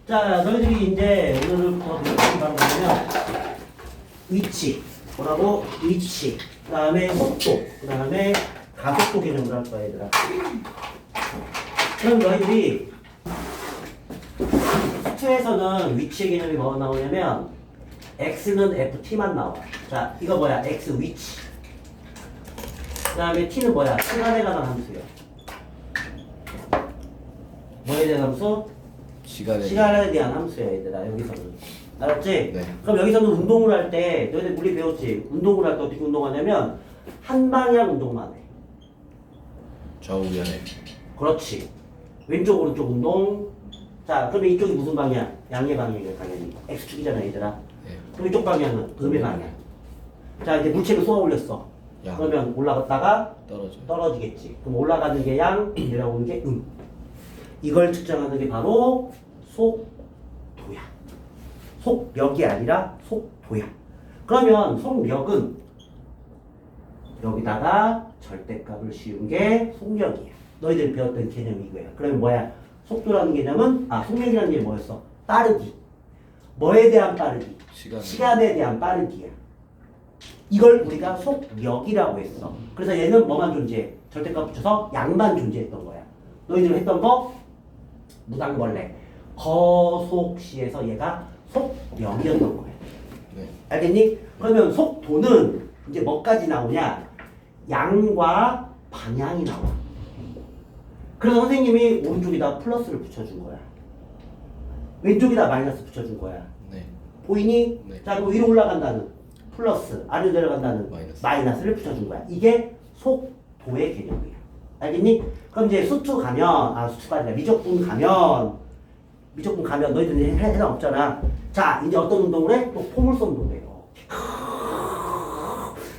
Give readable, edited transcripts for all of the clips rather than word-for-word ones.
자, 너희들이 이제 오늘부터 배우는 바로 뭐냐면 위치, 뭐라고? 위치, 그 다음에 속도, 그 다음에 가속도 개념을 할 거야, 얘들아. 그럼 너희들이 수에서는 위치의 개념이 뭐가 나오냐면 x는 ft만 나와. 자, 이거 뭐야? x 위치. 그 다음에 t는 뭐야? 시간에 관한 함수야. 뭐에 대한 함수? 시간에 대한 함수야, 얘들아. 여기서는. 알았지? 네. 그럼 여기서는 운동을 할 때 너희들 물리 배웠지? 운동을 할 때 어떻게 운동하냐면 한 방향 운동만 해. 좌우면에 그렇지. 왼쪽 오른쪽 운동. 자, 그러면 이쪽이 무슨 방향? 양의 방향이야, 당연히. x축이잖아, 얘들아. 네. 그럼 이쪽 방향은 음의 방향. 자, 이제 물체를 쏘아 올렸어. 양. 그러면 올라갔다가 떨어져. 떨어지겠지. 그럼 올라가는 게 양, 내려오는 게 이걸 측정하는 게 바로 속도야. 속력이 아니라 속도야. 그러면 속력은 여기다가 절대값을 씌운 게 속력이야. 너희들이 배웠던 개념이 이거야. 그러면 뭐야? 속도라는 개념은 속력이라는 게 뭐였어? 빠르기. 뭐에 대한 빠르기? 시간에 대한 빠르기야. 이걸 우리가 속력이라고 했어. 그래서 얘는 뭐만 존재해? 절대값 붙여서 양만 존재했던 거야. 너희들 했던 거 무당벌레 거속시에서 얘가 속력이었던 거야. 네. 알겠니? 그러면 속도는 이제 뭐까지 나오냐? 양과 방향이 나와. 그래서 선생님이 오른쪽에다 플러스를 붙여준 거야. 왼쪽에다 마이너스 붙여준 거야. 네. 보이니? 네. 자, 그럼 위로 올라간다는 플러스, 아래로 내려간다는 마이너스를 붙여준 거야. 이게 속도의 개념이야. 알겠니? 그럼 이제 수투 가면, 수투가 아니라 미적분 가면 너희들은 해당 없잖아. 자, 이제 어떤 운동을 해? 또 포물선 운동을 해요.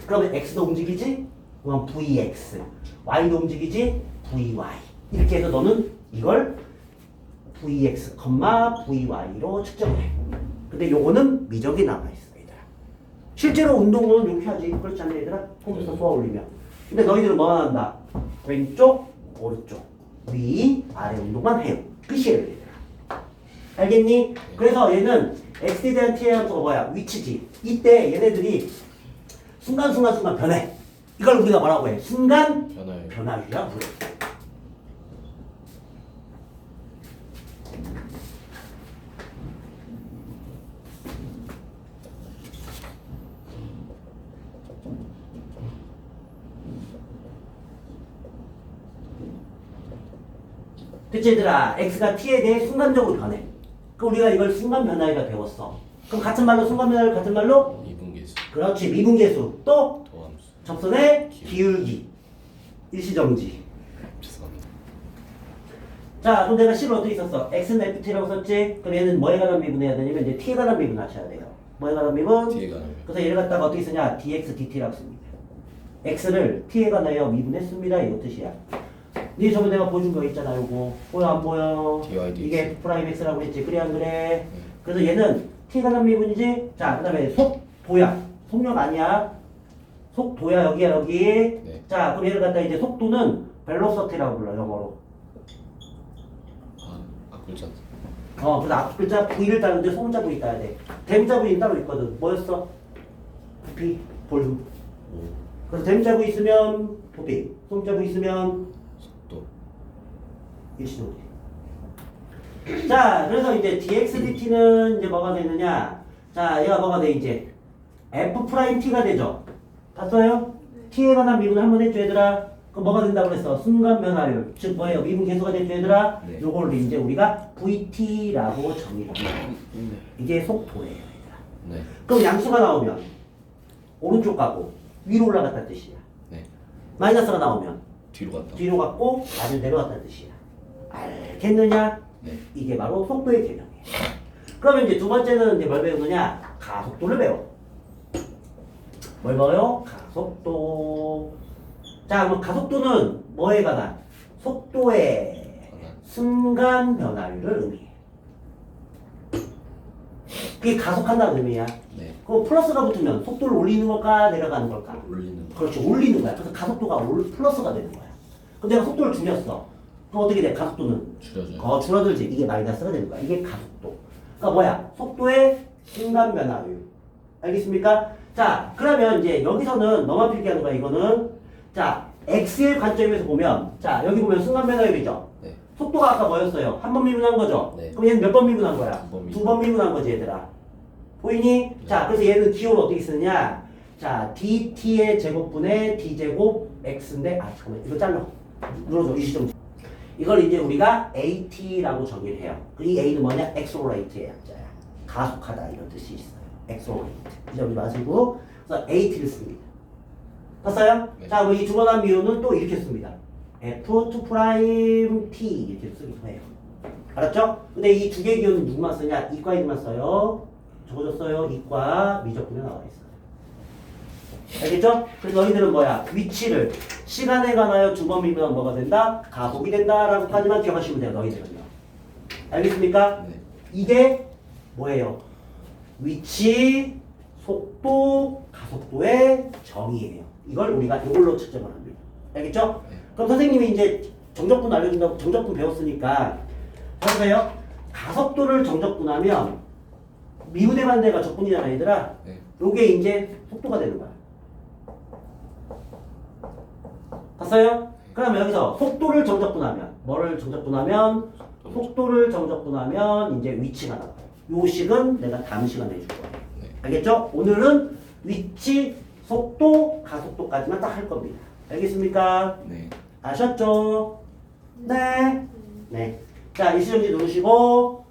그러면 x도 움직이지? 그럼 vx. y도 움직이지? vy. 이렇게 해서 너는 이걸 vx, vy로 측정을 해. 근데 요거는 미적이 남아있어, 얘들아. 실제로 운동은 이렇게 하지. 그렇지 않나, 얘들아? 컴퓨터 쏘아 올리면. 근데 너희들은 뭐만 한다? 왼쪽, 오른쪽, 위, 아래 운동만 해요. 끝이에요, 얘들아. 알겠니? 그래서 얘는 x에 대한 t의 함수가 뭐야? 위치지. 이때 얘네들이 순간 변해. 이걸 우리가 뭐라고 해? 순간 변화율이라고 부르. 그치, 얘들아? x가 t에 대해 순간적으로 변해. 그럼 우리가 이걸 순간 변화율이라 배웠어. 그럼 같은 말로 순간 변화율 같은 말로? 미분계수. 그렇지. 미분계수. 또 도함수. 접선의 기울기. 일시정지. 죄송합니다. 자, 그럼 내가 C를 어떻게 썼어? x는 ft라고 썼지? 그럼 얘는 뭐에 관한 미분해야 되냐면 이제 t에 관한 미분 하셔야 돼요. 뭐에 관한 미분? 뒤에 가는 그래서 얘를 갖다가 어떻게 쓰냐? dx dt라고 씁니다. x를 t에 관하여 미분했습니다. 이거 뜻이야. 네, 저번에 내가 보여준 거 있잖아, 요거. 보여, 안 보여? dy dx. 이게 f'x라고 했지. 그래, 안 그래? 그래서 얘는 t에 관한 미분이지? 자, 그 다음에 속도야. 속력 아니야. 속도야, 여기야, 여기. 네. 자, 그럼 얘를 갖다 이제 속도는 벨로서티라고 불러, 영어로. 앞글자. 그래서 앞글자 V를 따는데 소문자 V 따야 돼. 대문자 V는 따로 있거든. 뭐였어? 부피, 볼륨. 그래서 대문자 V 있으면 부피, 소문자 V 있으면 속도. 일시정지. 자, 그래서 이제 dx dt는 이제 뭐가 되느냐? 자, 얘가 뭐가 돼, 이제? f't가 되죠? 봤어요? t에 관한 미분을 한번 했죠, 얘들아? 그럼 뭐가 된다고 그랬어? 순간 변화율. 즉, 뭐예요? 미분 계수가 됐죠, 얘들아? 네. 요걸 이제 우리가 vt라고 정의합니다. 이게 속도예요, 얘들아. 네. 그럼 양수가 나오면 오른쪽 가고 위로 올라갔다는 뜻이야. 네. 마이너스가 나오면 뒤로 갔다. 뒤로 갔고 아래로 내려갔다는 뜻이야. 알겠느냐? 네. 이게 바로 속도의 개념이에요. 그러면 이제 두 번째는 이제 뭘 배우느냐? 가속도를 배워. 뭘 배워요? 가속도. 자, 그럼 가속도는 뭐에 관한? 속도의 순간 변화율을 의미해. 그게 가속한다는 의미야. 네. 그럼 플러스가 붙으면 속도를 올리는 걸까? 내려가는 걸까? 올리는. 그렇지, 올리는 거야. 그래서 가속도가 플러스가 되는 거야. 그럼 내가 속도를 줄였어. 그럼 어떻게 돼? 가속도는 줄여줘요. 줄어들지. 이게 마이너스가 되는 거야. 이게 가속도. 그러니까 뭐야? 속도의 순간 변화율. 알겠습니까? 자, 그러면 이제 여기서는 너만 필기하는 거야. 이거는 자, x의 관점에서 보면 자, 여기 보면 순간 변화율이죠. 네. 속도가 아까 뭐였어요? 한 번 미분한 거죠. 네. 그럼 얘는 몇 번 미분한 거야? 두번 미분. 두 번 미분한 거지, 얘들아. 보이니? 네. 자, 그래서 얘는 기호를 어떻게 쓰느냐? 자, dt의 제곱분의 d제곱 x인데 잠깐만 이거 잘라. 눌러줘. 이 시점. 이걸 이제 우리가 at라고 정의를 해요. 이 a는 뭐냐? accelerate의 약자야. 가속하다 이런 뜻이 있어요. accelerate. 이 점이 맞고 그래서 at를 씁니다. 봤어요? 네. 자, 이 주번한 미호는 또 이렇게 씁니다. f2' t 이렇게 쓰기도 해요. 알았죠? 근데 이 두 개 기호는 누구만 쓰냐? 이과 이만 써요. 적어줬어요. 이과 미적분에 나와 있어요. 알겠죠? 그래서 너희들은 뭐야? 위치를 시간에 관하여 두 번 미분하면 뭐가 된다? 가속이 된다라고까지만 기억하시면 돼요. 너희들은요. 알겠습니까? 네. 이게 뭐예요? 위치, 속도, 가속도의 정의예요. 이걸 우리가 이걸로 측정을 합니다. 알겠죠? 네. 그럼 선생님이 이제 정적분 알려준다고 정적분 배웠으니까 보세요. 가속도를 정적분하면 미분의 반대가 적분이잖아, 얘들아. 네. 요게 이제 속도가 되는 거야. 봤어요? 그러면 여기서 속도를 정적분하면 뭐를 정적분하면 속도를 정적분하면 이제 위치가 나와요. 요 식은 내가 다음 시간에 해줄 거예요. 네. 알겠죠? 오늘은 위치, 속도, 가속도까지만 딱 할 겁니다. 알겠습니까? 네. 아셨죠? 네. 네. 자, 일시정지 누르시고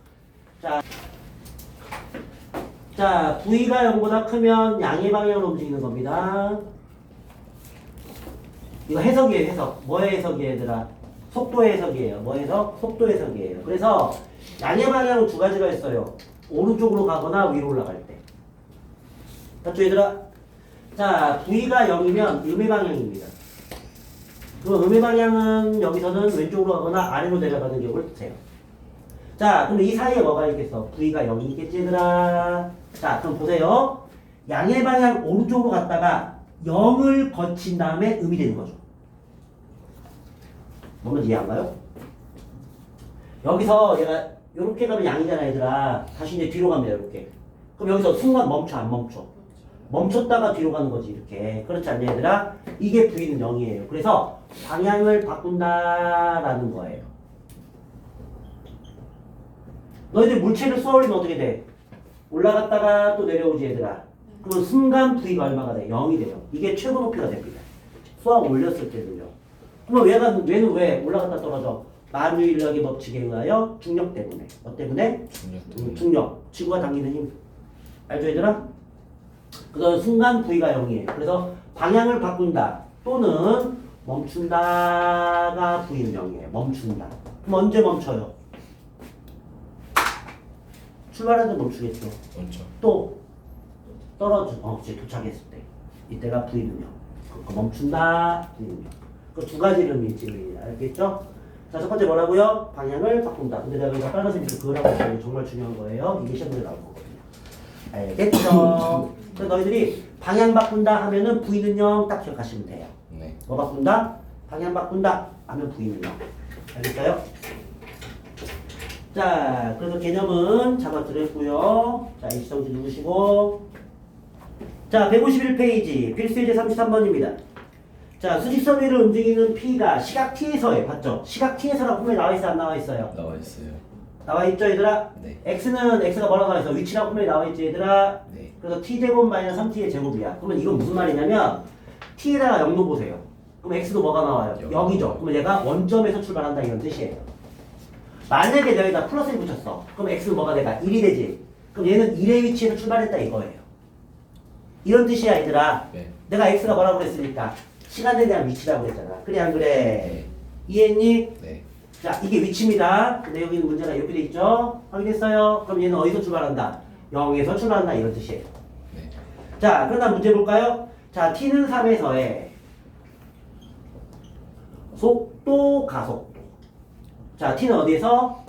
자, V가 0보다 크면 양의 방향으로 움직이는 겁니다. 이거 해석이에요, 해석. 뭐의 해석이에요, 얘들아? 속도의 해석이에요. 뭐 해석? 속도 해석이에요. 그래서 양의 방향은 두 가지가 있어요. 오른쪽으로 가거나 위로 올라갈 때. 맞죠, 얘들아? 자, V가 0이면 음의 방향입니다. 그럼 음의 방향은 여기서는 왼쪽으로 가거나 아래로 내려가는 기억을 주세요. 자, 그럼 이 사이에 뭐가 있겠어? V가 0이 있겠지, 얘들아? 자, 그럼 보세요. 양의 방향 오른쪽으로 갔다가 0을 거친 다음에 음이 되는 거죠. 뭔지 이해 안 가요? 여기서 얘가 이렇게 가면 양이잖아, 얘들아. 다시 이제 뒤로 갑니다, 이렇게. 그럼 여기서 순간 멈춰, 안 멈춰? 멈췄다가 뒤로 가는 거지, 이렇게. 그렇지 않냐, 얘들아? 이게 V는 0이에요. 그래서 방향을 바꾼다라는 거예요. 너희들 물체를 쏘아올리면 어떻게 돼? 올라갔다가 또 내려오지, 얘들아. 그럼 순간 V가 얼마가 돼? 0이 돼요. 이게 최고 높이가 됩니다. 쏘아 올렸을 때는요. 그럼 얘는 왜 올라갔다 떨어져? 만유인력의 법칙에 의하여 중력 때문에. 뭐 때문에? 중력. 지구가 당기는 힘. 알죠, 얘들아? 그래서 순간 V가 0이에요. 그래서 방향을 바꾼다 또는 멈춘다가 V는 0이에요. 멈춘다. 그럼 언제 멈춰요? 출발할 때 멈추겠죠. 먼저. 또 이제 도착했을 때 이때가 V는 0. 그 멈춘다 V는 0. 그 두 가지를 민지를 알겠죠? 자, 첫 번째 뭐라고요? 방향을 바꾼다. 근데 내가 여기서 빨간색이 그거라고 했어요. 정말 중요한 거예요. 이게 시험에 나올 거거든요. 알겠죠? 그래서 너희들이 방향 바꾼다 하면은 V는 0 딱 기억하시면 돼요. 네. 뭐 바꾼다? 방향 바꾼다 하면 V는 0. 알겠어요? 자, 그래서 개념은 잡아드렸고요. 자, 일시정지 누르시고. 자, 151페이지 필수예제 33번입니다. 자, 수직선 위를 움직이는 P가 시각 T에서에 봤죠? 시각 T에서라고 분명히 나와 있어, 안 나와 있어요? 나와 있어요. 나와 있죠, 얘들아? 네. X가 뭐라고 나와 있어? 위치라고 분명히 나와 있지, 얘들아? 네. 그래서 T제곱 마이너스 3T의 제곱이야. 그러면 이건 무슨 말이냐면 T에다가 0 놓으세요. 그럼 X도 뭐가 나와요? 0이죠. 그러면 얘가 원점에서 출발한다 이런 뜻이에요. 만약에 내가 여기다 플러스 1 붙였어. 그럼 X는 뭐가 돼가? 1이 되지. 그럼 얘는 1의 위치에서 출발했다 이거예요. 이런 뜻이야, 얘들아. 네. 내가 X가 뭐라고 그랬으니까 시간에 대한 위치라고 그랬잖아. 그래 안 그래? 네. 이해했니? 네. 자, 이게 위치입니다. 근데 여기 있는 문제가 이렇게 돼 있죠? 확인했어요? 그럼 얘는 어디서 출발한다? 0에서 출발한다 이런 뜻이에요. 네. 자, 그럼 다음 문제 볼까요? 자, T는 3에서의 속도, 가속도. 자, T는 어디에서?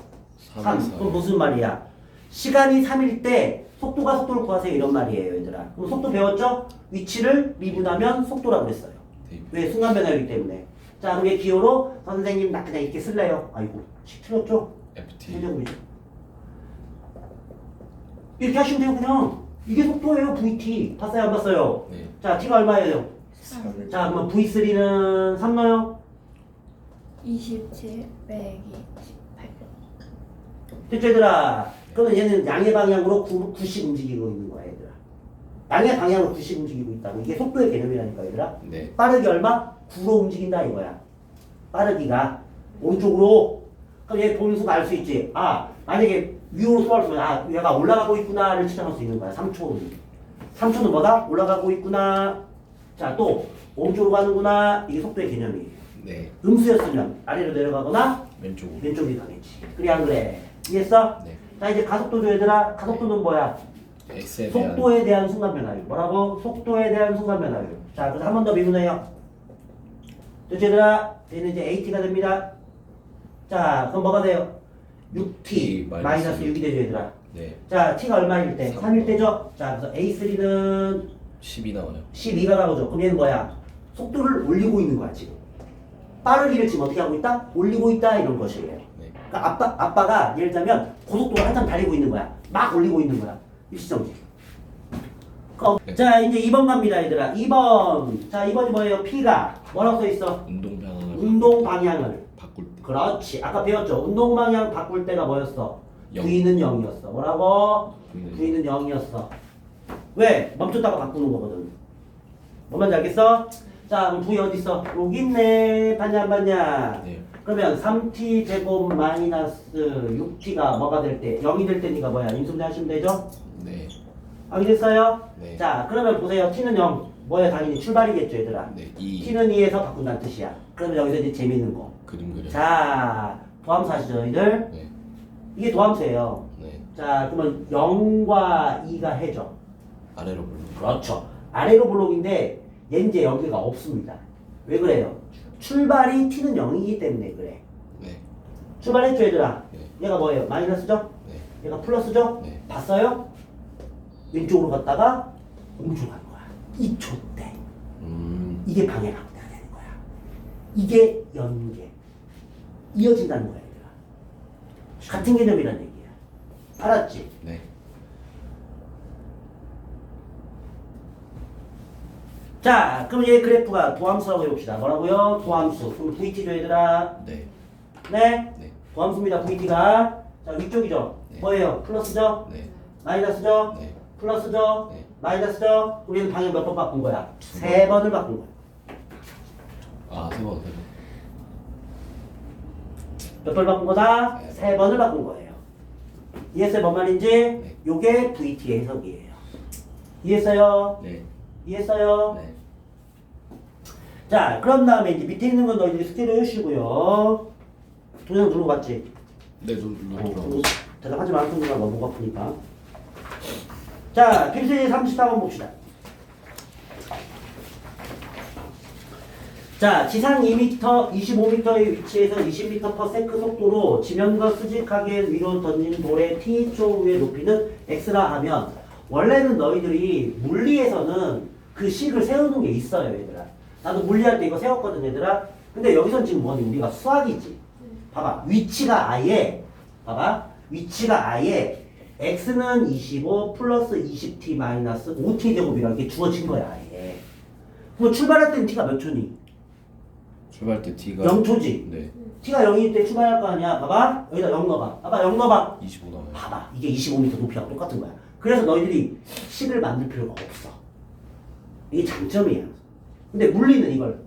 3. 그럼 무슨 말이야? 시간이 3일 때 속도가 속도를 구하세요 이런 말이에요, 얘들아. 그럼 속도 배웠죠? 위치를 미분하면 속도라고 그랬어요. 네. 왜? 순간 변화이기 때문에. 자, 그게 기호로 선생님 나 그냥 이렇게 쓸래요. 아이고, 틀렸죠? FT. 세제곱이죠. 이렇게 하시면 돼요, 그냥. 이게 속도예요, VT. 봤어요, 안 봤어요? 네. 자, T가 얼마예요? 3 자, 그러면 V3는 3 넣어요? 27 빼기 18 됐죠, 얘들아? 그러면 얘는 양의 방향으로 9씩 움직이고 있는 거야, 얘들아. 양의 방향으로 9씩 움직이고 있다고. 이게 속도의 개념이라니까, 얘들아. 네. 빠르기 얼마? 9로 움직인다, 이거야. 빠르기가. 오른쪽으로. 그럼 얘 본수가 알 수 있지. 아, 만약에 위로 쏘았으면, 아, 얘가 올라가고 있구나를 측정할 수 있는 거야, 3초는. 3초는 뭐다? 올라가고 있구나. 자, 또, 오른쪽으로 가는구나. 이게 속도의 개념이에요. 네. 음수였으면 아래로 내려가거나 왼쪽으로. 왼쪽이 가겠지. 그래, 안 그래? 이해했어? 네. 자, 이제 가속도죠, 얘들아. 가속도는 뭐야? X에 대한. 속도에 대한 순간 변화율. 뭐라고? 속도에 대한 순간 변화율. 자, 그래서 한 번 더 미분해요. 됐죠, 얘들아? 얘는 이제 AT가 됩니다. 자, 그럼 뭐가 돼요? 6T 마이너스 6이 되죠, 얘들아. 네. 자, T가 얼마일 때? 3일 때죠? 자, 그래서 A3는 10이 나와요. 12가 나오죠. 그럼 얘는 뭐야? 속도를 올리고 있는 거야, 지금. 빠르기를 지금 어떻게 하고 있다? 올리고 있다, 이런 것이에요. 네. 그러니까 아빠가 예를 들자면 고속도로 한참 달리고 있는 거야. 막 올리고 있는 거야. 일시정지. 자, 이제 2번 갑니다, 얘들아. 2번. 자, 2번이 뭐예요? P가 뭐라고 써 있어? 운동 방향을 운동 방향을. 바꿀 때. 그렇지. 아까 배웠죠? 운동 방향 바꿀 때가 뭐였어? 영. V는 0이었어. 뭐라고? V는 V는 0이었어. 왜? 멈췄다가 바꾸는 거거든. 뭔 말인지 알겠어? 자, 그럼 V 어디 있어? 여기 있네. 봤냐, 안 봤냐? 네. 그러면 3t 제곱 마이너스 6t가 뭐가 될 때? 0이 될 때니까 뭐야? 인수분해 하시면 되죠? 네. 알겠어요? 네. 자, 그러면 보세요. t는 0. 뭐야? 당연히 출발이겠죠, 얘들아. 네. 2. t는 2에서 바꾼다는 뜻이야. 그러면 여기서 이제 재밌는 거. 그림 그려. 자, 도함수 아시죠, 너희들? 네. 이게 도함수예요. 네. 자, 그러면 0과 2가 해죠. 아래로 불러. 그렇죠. 아래로 블록인데 얘는 이제 여기가 없습니다. 왜 그래요? 출발이 t는 0이기 때문에 그래. 네. 출발했죠, 얘들아? 네. 얘가 뭐예요? 마이너스죠? 네. 얘가 플러스죠? 네. 봤어요? 왼쪽으로 갔다가 오른쪽으로 가는 거야. 2초 때. 이게 방해 방대가 되는 거야. 이게 연계. 이어진다는 거야, 얘들아. 같은 개념이란 얘기야. 알았지? 네. 자, 그럼 얘 그래프가 도함수라고 해봅시다. 뭐라고요? 도함수. 그럼 VT죠, 얘들아? 네. 네? 네. 도함수입니다, VT가. 자, 위쪽이죠? 네. 뭐예요? 플러스죠? 네. 마이너스죠? 네. 플러스죠? 네. 마이너스죠? 우리는 방향 몇 번 바꾼 거야? 두 세 번을 바꾼 거야. 아, 세 번, 세 번. 몇 번을 바꾼 거다? 네. 세 번을 바꾼 거예요. 이해했어요? 뭔 말인지? 네. 요게 VT의 해석이에요. 이해했어요? 네. 이해했어요? 네. 자, 그런 다음에 이제 밑에 있는 건 너희들이 숙제로 해주시고요. 도장 누르고 갔지? 네, 눌러. 대답하지 말았던 거가 너무 아프니까. 자, 필수 34번 봅시다. 자, 지상 2m, 25m의 위치에서 20m/s 속도로 지면과 수직하게 위로 던진 돌의 t초 위의 높이는 x라 하면 원래는 너희들이 물리에서는 그 식을 세우는 게 있어요, 얘들아. 나도 물리할 때 이거 세웠거든, 얘들아. 근데 여기선 지금 뭐니? 우리가 수학이지. 봐봐, 위치가 아예, 봐봐, 위치가 아예 x는 25 플러스 20t 마이너스 5t 제곱이라는 게 주어진 거야, 아예. 그럼 출발할 때는 t가 몇 초니? 출발 때 T가 0초지. 네. t가 0일 때 출발할 거 아니야. 봐봐, 여기다 0 넣어봐. 봐봐, 0 넣어봐. 25 나와요. 봐봐, 이게 25m 높이하고 똑같은 거야. 그래서 너희들이 식을 만들 필요가 없어. 이게 장점이야. 근데 물리는 이걸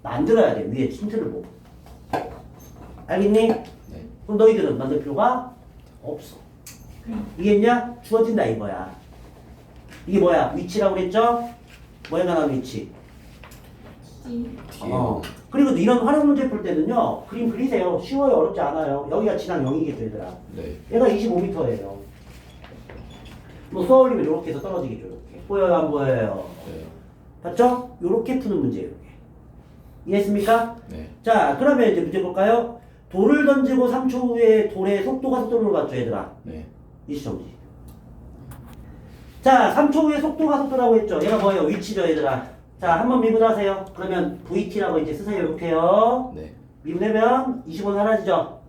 만들어야 돼. 위에 힌트를 보고. 알겠니? 네. 그럼 너희들은 만들 필요가 없어. 이해했냐? 주어진다 이거야. 이게 뭐야? 위치라고 그랬죠? 뭐에 관한 위치? D T에 그리고 이런 활용 문제 풀 때는요. 그림 그리세요. 쉬워요. 어렵지 않아요. 여기가 지난 0이겠죠, 얘들아. 네. 얘가 25m예요. 뭐 쏘아 올리면 이렇게 해서 떨어지겠죠, 이렇게. 보여요, 안 보여요? 네. 봤죠? 요렇게 푸는 문제예요, 이게. 이해했습니까? 네. 자, 그러면 이제 문제 볼까요? 돌을 던지고 3초 후에 돌의 속도가 속도를 봤죠, 얘들아? 네. 일시정지. 자, 3초 후에 속도가 속도라고 했죠? 얘가 뭐예요? 위치죠, 얘들아? 자, 한번 미분하세요. 그러면 VT라고 이제 쓰세요. 이렇게요. 네. 미분하면 25 사라지죠?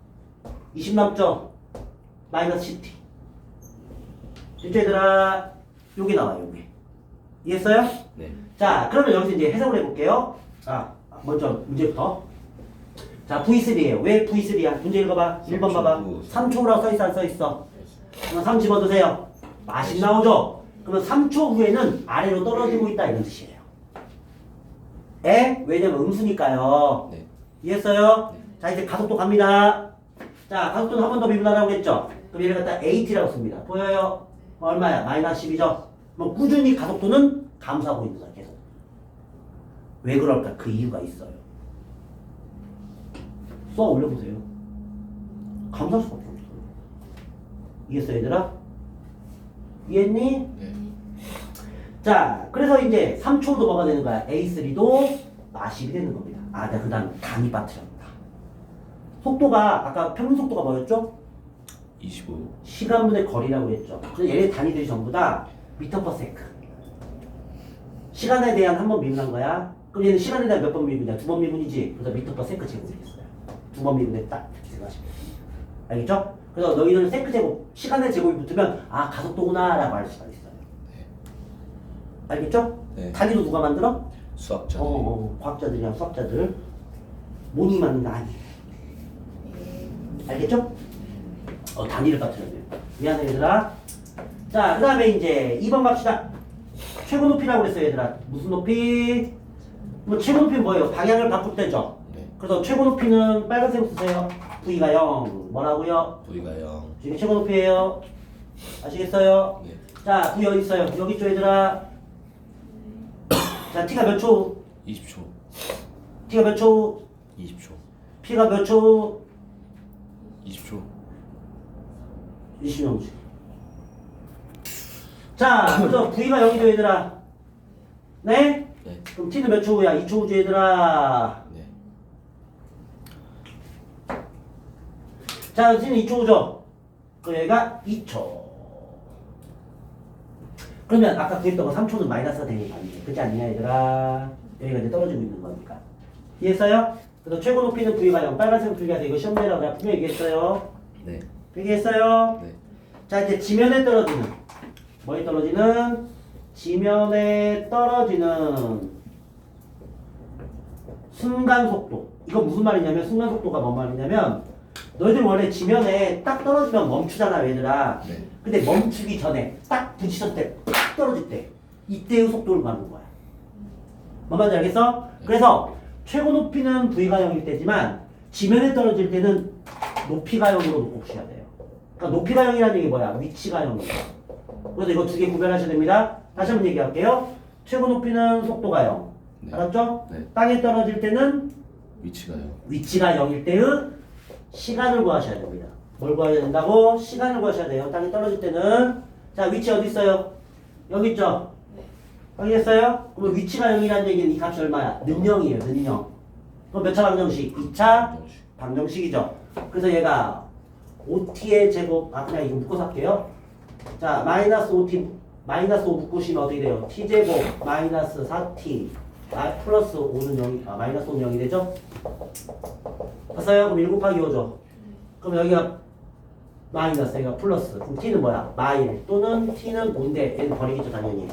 20 남죠? 마이너스 10t. 진짜 얘들아, 요게 나와요, 요게. 이해했어요? 네. 자, 그러면 여기서 이제 해석을 해볼게요. 먼저 문제부터. 자, V3예요. 왜 V3야? 문제 읽어봐. 1번 봐봐. 3초라고 써있어, 안 써있어? 그럼 3 집어드세요. 맛이 나오죠? 그러면 3초 후에는 아래로 떨어지고 있다, 이런 뜻이에요. 왜냐면 음수니까요. 네. 이해했어요? 네. 자, 이제 가속도 갑니다. 자, 가속도는 한 번 더 미분하라고 했죠? 그럼 얘를 갖다 AT라고 씁니다. 보여요? 얼마야? 마이너스 10이죠? 뭐 꾸준히 가속도는 감소하고 있는 거야, 계속. 왜 그럴까? 그 이유가 있어요. 써 올려보세요. 감소할 수밖에 없어요. 이해했어, 얘들아? 이해했니? 네. 자, 그래서 이제 3초도 뭐가 되는 거야? A3도 마십이 되는 겁니다. 그 다음 단위 빠트랍니다. 속도가, 아까 평균 속도가 뭐였죠? 25. 시간분의 거리라고 했죠. 그래서 얘네 단위들이 전부 다 미터 퍼 세크. 시간에 대한 한 번 미분한 거야. 그럼 얘는 시간에 대한 몇 번 미분이야? 2번 미분이지. 그래서 미터 퍼 세크 제곱이겠어요. 2번 미분에 딱 이렇게 생각하시면 돼요. 알겠죠? 그래서 너희는 세크 제곱, 시간의 제곱이 붙으면 가속도구나 라고 할 수가 있어요. 네. 알겠죠? 네. 단위도 누가 만들어? 수학자. 과학자들이랑 수학자들. 모닝 만든 거 아니에요. 알겠죠? 단위를 빠뜨려야 돼요. 미안해, 얘들아. 자, 그 다음에 이제 2번 갑시다. 최고 높이라고 그랬어요, 얘들아. 무슨 높이? 뭐 최고 높이는 뭐예요? 방향을 바꿀 때죠. 네. 그래서 최고 높이는 빨간색 쓰세요. V가 0. 뭐라고요? V가 0. 이게 최고 높이에요. 아시겠어요? 네. 자, V 어디 있어요? 여기 있죠, 얘들아. 자, T가 몇 초? 20초. T가 몇 초? 20초. P가 몇 초? 20초. 20명씩. 자, 그래서 V가 0이죠, 얘들아. 네? 네. 그럼 T는 몇 초 후야? 2초 후죠, 얘들아. 네. 자, T는 2초 후죠? 그럼 여기가 2초. 그러면 아까 구했던 거 3초는 마이너스가 되는 거 아니에요? 그렇지 않냐, 얘들아? 여기가 이제 떨어지고 있는 거니까. 이해했어요? 그래서 최고 높이는 V가 0, 빨간색 V가 되고 시험 내라고 내가 분명히 얘기했어요. 네. 얘기했어요? 네. 자, 이제 지면에 떨어지는, 뭐에 떨어지는? 지면에 떨어지는 순간 속도. 이건 무슨 말이냐면, 순간 속도가 뭔 말이냐면, 너희들 원래 지면에 딱 떨어지면 멈추잖아, 얘들아. 네. 근데 멈추기 전에 딱 부딪혔을 때, 딱 떨어질 때, 이때의 속도를 말하는 거야. 뭔 말인지 알겠어? 그래서 최고 높이는 V가 0일 때지만 지면에 떨어질 때는 높이가 0으로 놓고 보셔야 돼요. 그러니까 높이가 0이라는 게 뭐야? 위치가 0이에요. 그래서 이거 두 개 구별하셔야 됩니다. 다시 한번 얘기할게요. 최고 높이는 속도가 0. 네. 알았죠? 네. 땅에 떨어질 때는 위치가 0. 위치가 0일 때의 시간을 구하셔야 됩니다. 뭘 구해야 된다고? 시간을 구하셔야 돼요. 땅에 떨어질 때는. 자, 위치 어디 있어요? 여기 있죠? 확인했어요? 그럼 위치가 0이라는 얘기는 이 값이 얼마야? 는영이에요, 는영. 그럼 몇 차 방정식? 2차 방정식이죠. 그래서 얘가 OT의 제곱, 그냥 이거 묶어서 할게요. 자, 마이너스 5t, 마이너스 5 묶으시면 어떻게 돼요? t제곱 마이너스 4t, 플러스 5는 0이, 마이너스 5는 0이 되죠? 봤어요? 그럼 1 곱하기 5죠. 그럼 여기가 마이너스, 여기가 플러스. 그럼 t는 뭐야? 마일 또는 t는 5인데 얘는 버리겠죠, 당연히.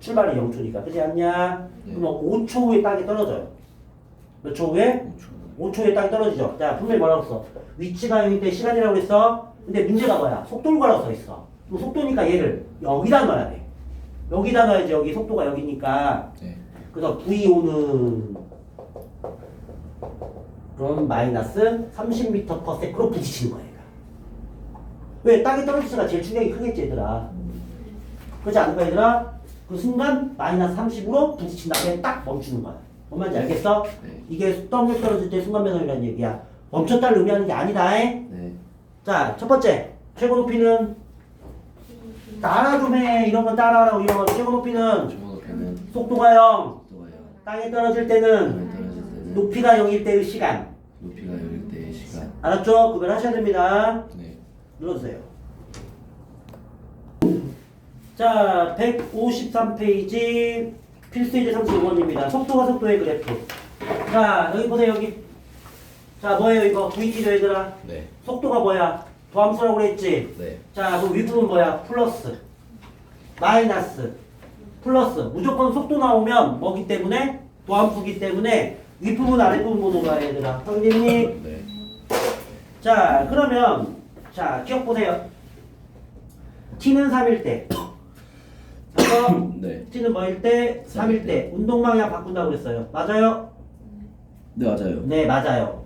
출발이 0초니까. 그렇지 않냐? 네. 그러면 5초 후에 땅에 떨어져요. 몇 초 후에? 5초. 5초 후에 땅에 떨어지죠. 자, 분명히 뭐라고 써? 위치가 0일 때 시간이라고 했어. 근데 문제가 뭐야? 속도를 구하라고 써 있어. 그럼 속도니까 얘를 여기다 넣어야 돼. 여기다 넣어야지. 여기 속도가 여기니까. 네. 그래서 V5는 그럼 마이너스 30m/s로 부딪히는 거야. 얘가. 왜? 땅에 떨어지니까 제일 충격이 크겠지, 얘들아. 그렇지 않을까, 얘들아? 그 순간 마이너스 30으로 부딪힌 다음에 딱 멈추는 거야. 뭔 말인지 알겠어? 네. 이게 땅에 떨어질 때 순간 변동이라는 얘기야. 멈췄다를 의미하는 게 아니다. 네. 자, 첫 번째. 최고 높이는 따라 좀 해. 이런 건 따라하라고. 이런 건 최고 높이는 최고 높이는 속도가 0. 속도가 0. 땅에 떨어질 때는 땅에 떨어질 때는 높이가 0일 때의 시간. 높이가 0일 때의 시간. 알았죠? 구별하셔야 됩니다. 네. 눌러주세요. 자, 153페이지 필수이제 35번입니다. 속도가 속도의 그래프. 자, 여기 보세요, 여기. 자, 뭐예요, 이거? VT죠, 얘들아? 네. 속도가 뭐야? 도함수라고 그랬지? 네. 자, 그럼 윗부분 뭐야? 플러스, 마이너스, 플러스. 무조건 속도 나오면 뭐기 때문에? 도함수기 때문에 윗부분, 아랫부분 보는 거야, 얘들아. 형제님. 네. 자, 그러면, 자, 기억 보세요. T는 3일 때. 그래서 네. T는 뭐일 때? 3일 때. 운동 방향 바꾼다고 그랬어요. 맞아요? 네, 맞아요. 네, 맞아요.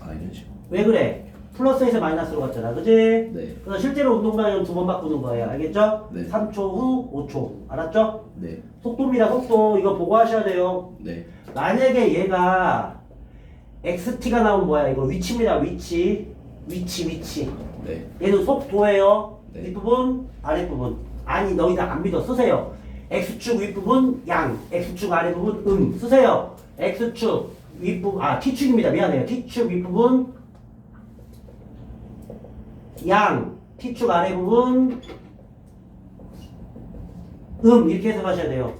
아, 이런 식으로. 왜 그래? 플러스에서 마이너스로 갔잖아. 그지? 네. 그래서 실제로 운동 방향 2번 바꾸는 거예요. 알겠죠? 네. 3초 후, 5초 후. 알았죠? 네. 속도입니다. 속도. 이거 보고 하셔야 돼요. 네. 만약에 얘가 XT가 나오면 뭐야? 이거 위치입니다. 위치. 위치. 네. 얘는 속도예요. 네. 윗부분, 아랫부분. 아니, 너희들 안 믿어. 쓰세요. X축 윗부분 양, X축 아랫부분 쓰세요. X축 윗부분, T축입니다. 미안해요. T축 윗부분 양, T축 아랫부분 이렇게 해석하셔야 돼요.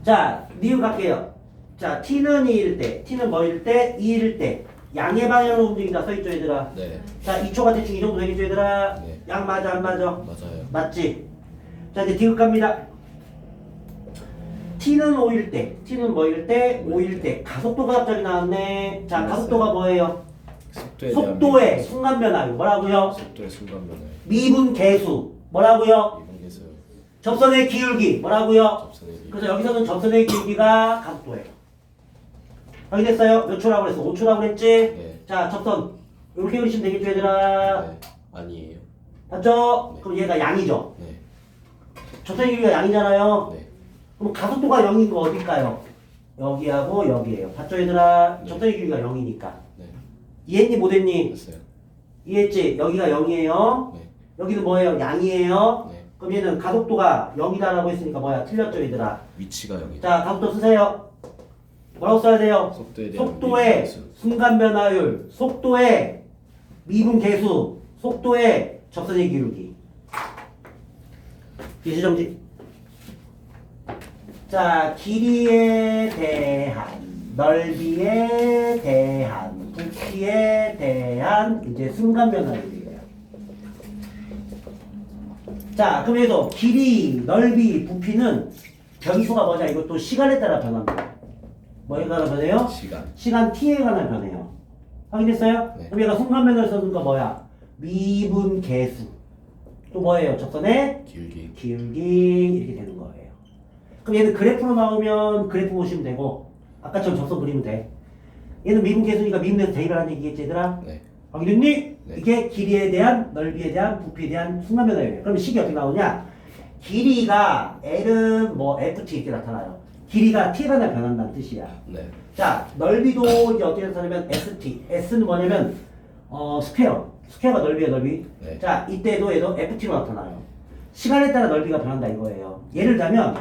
자, 니은 갈게요. 자, T는 2일 때, T는 뭐일 때? 2일 때. 양의 방향으로 움직인다 써있죠, 얘들아. 네. 자, 2초가 대충 이 정도 되겠죠, 얘들아? 네. 양 맞아, 안 맞아? 맞아요. 맞지? 자, 이제 디귿 갑니다. T는 5일 때, T는 뭐일 때? 5일 때. 가속도가 갑자기 나왔네. 자, 가속도가 뭐예요? 속도에 대한 속도의 미분. 순간 변화요. 뭐라고요? 속도의 순간 변화요. 미분 계수. 뭐라고요? 미분계수. 접선의 기울기. 뭐라고요? 접선의 기. 그래서 여기서는 접선의 기울기가 가속도예요. 확인됐어요? 몇 초라고 그랬어? 5초라고 그랬지? 네. 자, 접선. 이렇게 그리시면 되겠죠, 얘들아? 네. 아니에요. 맞죠? 네. 그럼 얘가 양이죠? 네. 접선의 기울기가 양이잖아요? 네. 그럼 가속도가 0인 거 어딜까요? 여기하고 여기에요. 봤죠, 얘들아? 네. 접선의 기울기가 0이니까. 네. 이해했니, 못했니? 됐어요. 이해했지? 여기가 0이에요. 네. 여기는 뭐예요? 양이에요. 네. 그럼 얘는 가속도가 0이다라고 했으니까 뭐야? 틀렸죠, 얘들아? 위치가 0이다. 자, 가속도 쓰세요. 뭐라고 써야 돼요? 속도에 대한 속도의 미분계수. 순간 변화율, 속도의 미분 계수, 속도의 접선의 기울기. 일시정지. 자, 길이에 대한, 넓이에 대한, 부피에 대한 이제 순간 변화율이에요. 자, 그럼 여기서 길이, 넓이, 부피는 변수가 뭐냐? 이것도 시간에 따라 변합니다. 뭐에 관한 변해요? 시간. 시간 t에 관한 변해요. 확인됐어요? 네. 그럼 얘가 순간변을 써준 거 뭐야? 미분 계수. 또 뭐예요? 접선의 기울기. 기울기 이렇게 되는 거예요. 그럼 얘는 그래프로 나오면 그래프 보시면 되고 아까처럼 접선 그리면 돼. 얘는 미분 계수니까 미분에서 대입을 하는 얘기겠지 얘들아? 네. 확인됐니? 네. 이게 길이에 대한, 넓이에 대한, 부피에 대한 순간변화율이에요. 그럼 식이 어떻게 나오냐? 길이가 L은 뭐 FT 이렇게 나타나요. 길이가 T에 관한 변한다는 뜻이야. 네. 자, 넓이도 이제 어떻게 나타나면 ST. S는 뭐냐면 스퀘어. 스퀘어가 넓이야, 넓이. 네. 자, 이때도 얘도 FT로 나타나요. 시간에 따라 넓이가 변한다 이거예요. 예를 들자면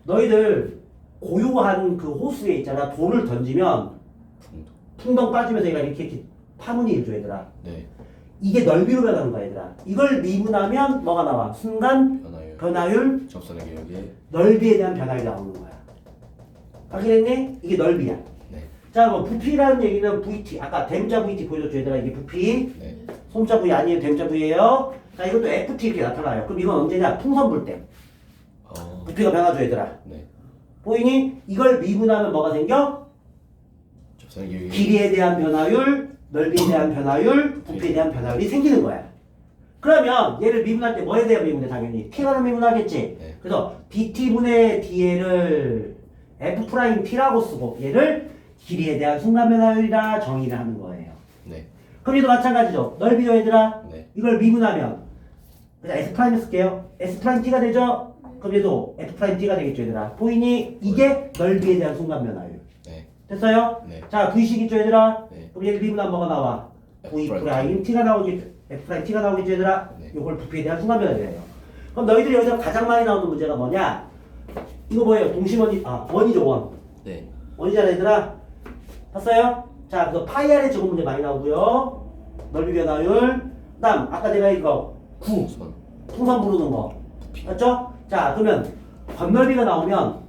너희들 고요한 그 호수에 있잖아. 돌을 던지면 풍도. 풍덩 빠지면서 얘가 이렇게 파문이 일죠, 얘들아. 네. 이게 넓이로 변하는 거야, 얘들아. 이걸 미분하면 뭐가 나와? 순간 변화율. 변화율, 접선의 기울기. 넓이에 대한 변화율이 나오는 거야. 확인했니? 이게 넓이야. 네. 자, 뭐 부피라는 얘기는 VT. 아까 대문자 VT 보여줬죠, 얘들아. 이게 부피. 네. 소문자 V 아니에요, 대문자 V예요. 자, 이것도 FT 이렇게 나타나요. 그럼 이건 언제냐? 풍선 불 때. 부피가 변하죠, 얘들아. 네. 보이니? 이걸 미분하면 뭐가 생겨? 접선의 기울기. 길이에 대한 변화율, 넓이에 대한 변화율, 부피에 대한 변화율이 생기는 거야. 그러면 얘를 미분할 때 뭐에 대한 미분해? 당연히 T가 미분하겠지. 네. 그래서 DT분의 DL을 F'T라고 쓰고 얘를 길이에 대한 순간 변화율이라 정의를 하는 거예요. 네. 그럼 얘도 마찬가지죠. 넓이죠, 얘들아. 네. 이걸 미분하면 그냥 S' 쓸게요. S'T가 되죠? 그럼 얘도 F'T가 되겠죠, 얘들아. 보이니? 이게 넓이에 대한 순간 변화율. 네. 됐어요? 네. 자, V식 있죠, 얘들아? 네. 그럼 얘를 미분하면 뭐가 나와? F'T. T가 나오겠죠. F'T가 나오겠죠, 얘들아? 네. 요걸 부피에 대한 순간 변화율이에요. 그럼 너희들이 여기서 가장 많이 나오는 문제가 뭐냐? 이거 뭐예요? 동심원이, 원이죠, 원. 네. 원이잖아, 얘들아. 봤어요? 자, 그래서 파이 R의 제곱 문제 많이 나오고요. 넓이 변화율. 그 다음, 아까 내가 이거 9. 손. 풍선 부르는 거. 맞죠? 자, 그러면 건널비가 나오면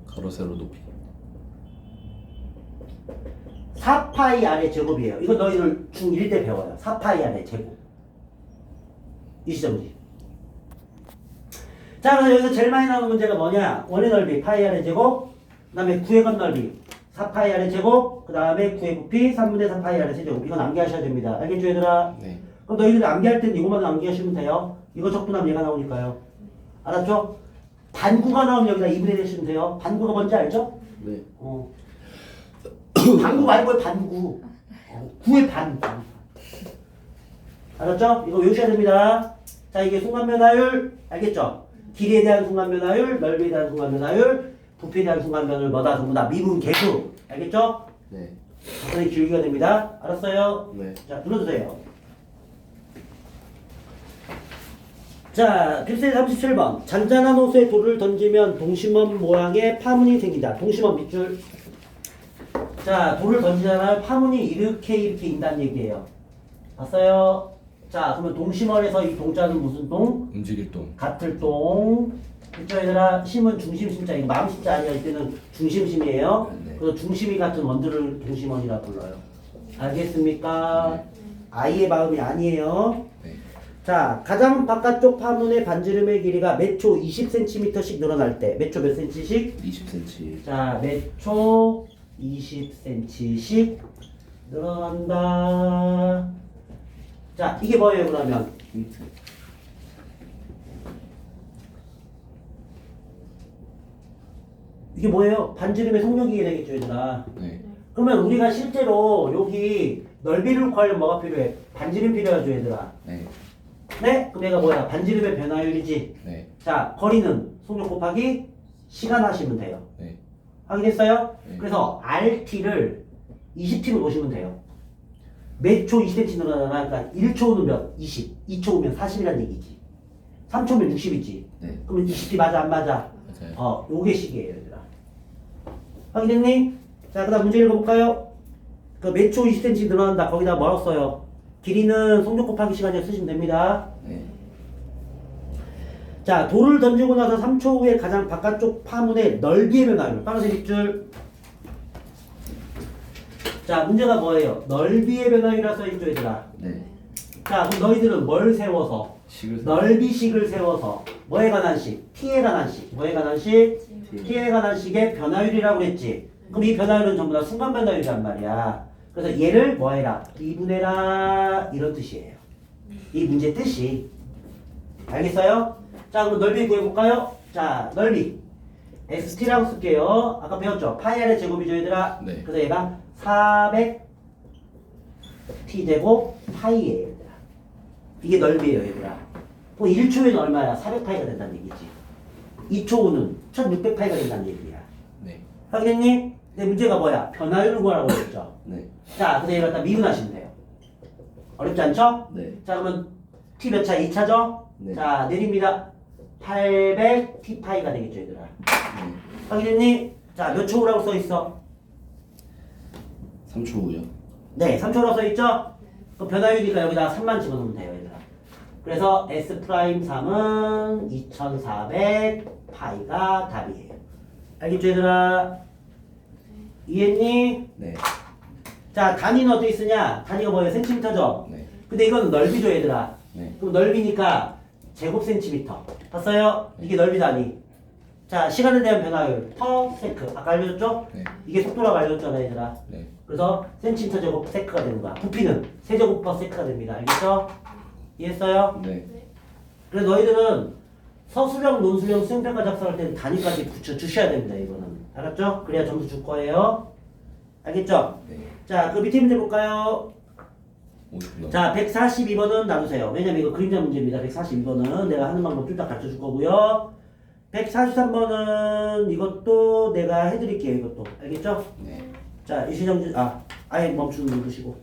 가로 세로 높이 4파이 아래 제곱이에요. 이거 너희들 중1 때 배워요. 4파이 아래 제곱. 이 시점이지. 자, 그래서 여기서 제일 많이 나오는 문제가 뭐냐? 원의 넓이 파이 아래 제곱, 그 다음에 구의 건넓이 4파이 아래 제곱, 그 다음에 구의 부피 3분의 4파이 아래 세제곱. 이건 암기하셔야 됩니다. 알겠죠, 얘들아? 네. 그럼 너희들 암기할 때는 이것만 암기하시면 돼요. 이거 적분하면 얘가 나오니까요. 알았죠? 반구가 나오면 여기다 2분의 대시면 돼요. 반구가 뭔지 알죠? 네. 반구 말고 반구. 구의 반. 알았죠? 이거 외우셔야 됩니다. 자, 이게 순간변화율 알겠죠? 길이에 대한 순간변화율, 넓이에 대한 순간변화율, 부피에 대한 순간변화율 뭐다 전부 다 미분 계수. 알겠죠? 네. 답변이 길기가 됩니다. 알았어요? 네. 자, 눌러주세요. 자, 필세 37번. 잔잔한 호수에 돌을 던지면 동심원 모양의 파문이 생긴다. 동심원 밑줄. 자, 돌을 던지잖아요. 파문이 이렇게 인다는 얘기예요. 봤어요? 자, 그러면 동심원에서 이 동자는 무슨 동? 움직일 동. 같을 동. 그쵸, 얘들아? 심은 중심심자. 이거 마음심자 아니야. 이때는 중심심이에요. 네. 그래서 중심이 같은 원들을 동심원이라 불러요. 알겠습니까? 아이의 마음이 아니에요. 네. 자, 가장 바깥쪽 파문의 반지름의 길이가 몇 초 20cm씩 늘어날 때 몇 초 몇 cm씩? 20cm. 자, 몇 초 20cm씩 늘어난다. 자, 이게 뭐예요, 그러면? 힌트. 이게 뭐예요? 반지름의 속력이 되겠죠, 얘들아. 네. 그러면 우리가 실제로 여기 넓이를 구하려면 뭐가 필요해? 반지름 필요하죠, 얘들아. 네. 네? 그럼 얘가 뭐야? 반지름의 변화율이지. 네. 자, 거리는 속력 곱하기 시간 하시면 돼요. 네. 확인했어요? 네. 그래서 RT를 20T로 놓으시면 돼요. 몇 초 20cm 늘어나나? 그러니까 1초는 몇? 20. 2초면 40이란 얘기지. 3초면 60이지. 네. 그러면 20T 맞아, 안 맞아? 맞아요. 요게 식이에요, 얘들아. 확인했니? 자, 그 다음 문제 읽어볼까요? 그 몇 초 20cm 늘어난다. 거기다 뭐라고 써요? 길이는 속력 곱하기 시간이라 쓰시면 됩니다. 네. 자, 돌을 던지고 나서 3초 후에 가장 바깥쪽 파문의 넓이의 변화율. 파란색 밑줄. 자, 문제가 뭐예요? 넓이의 변화율이라 써있죠, 얘들아. 네. 자, 그럼 너희들은 뭘 세워서? 식을 넓이식을 세워서 뭐에 관한 식? T에 관한 식. 뭐에 관한 식? T에 관한 식의 변화율이라고 그랬지. 그럼 이 변화율은 전부 다 순간 변화율이란 말이야. 그래서 얘를 뭐 해라? 미분해라. 이런 뜻이에요. 이 문제 뜻이. 알겠어요? 자, 그럼 넓이 구해볼까요? 자, 넓이. ST라고 쓸게요. 아까 배웠죠? 파이 R의 제곱이죠, 얘들아? 네. 그래서 얘가 400T제곱 파이예요, 얘들아. 이게 넓이에요, 얘들아. 뭐 1초에는 얼마야? 400파이가 된다는 얘기지. 2초 후는 1600파이가 된다는 얘기야. 네. 확인했니? 근데 문제가 뭐야? 변화율을 구하라고 했죠. 네. 자, 그래서 이걸 갖다 미분하시면 돼요. 어렵지 않죠? 네. 자, 그러면 T 몇 차? 2차죠? 네. 자, 내립니다. 800T파이가 되겠죠, 얘들아. 네. 확인했니? 자, 몇 초라고 써있어? 3초 후요. 네, 3초라고 써있죠? 그럼 변화율이니까 여기다 3만 집어넣으면 돼요, 얘들아. 그래서 S'3은 2400파이가 답이에요. 알겠죠, 얘들아? 이해했니? 네. 자, 단위는 어떻게 쓰냐? 단위가 뭐예요? 센티미터죠? 네. 근데 이거는 넓이죠, 얘들아. 네. 그럼 넓이니까 제곱 센티미터. 봤어요? 이게 넓이 단위. 자, 시간에 대한 변화율 퍼 세크. 아까 알려줬죠? 네. 이게 속도라고 알려줬잖아, 얘들아. 네. 그래서 센티미터 제곱 세크가 되는 거야. 부피는 세제곱 퍼 세크가 됩니다. 알겠죠? 이해했어요? 네. 그래서 너희들은 서술형, 논술형, 수행평가 작성할 때는 단위까지 붙여 주셔야 됩니다. 이거는. 알았죠? 그래야 점수 줄 거예요. 알겠죠? 네. 자, 그 밑에 문제 볼까요? 50분. 자, 142번은 놔두세요. 왜냐면 이거 그림자 문제입니다. 142번은 내가 하는 방법 쭉 다 가르쳐 줄 거고요. 143번은 이것도 내가 해드릴게요. 이것도. 알겠죠? 네. 자, 일시정지, 아예 멈추는 누르시고.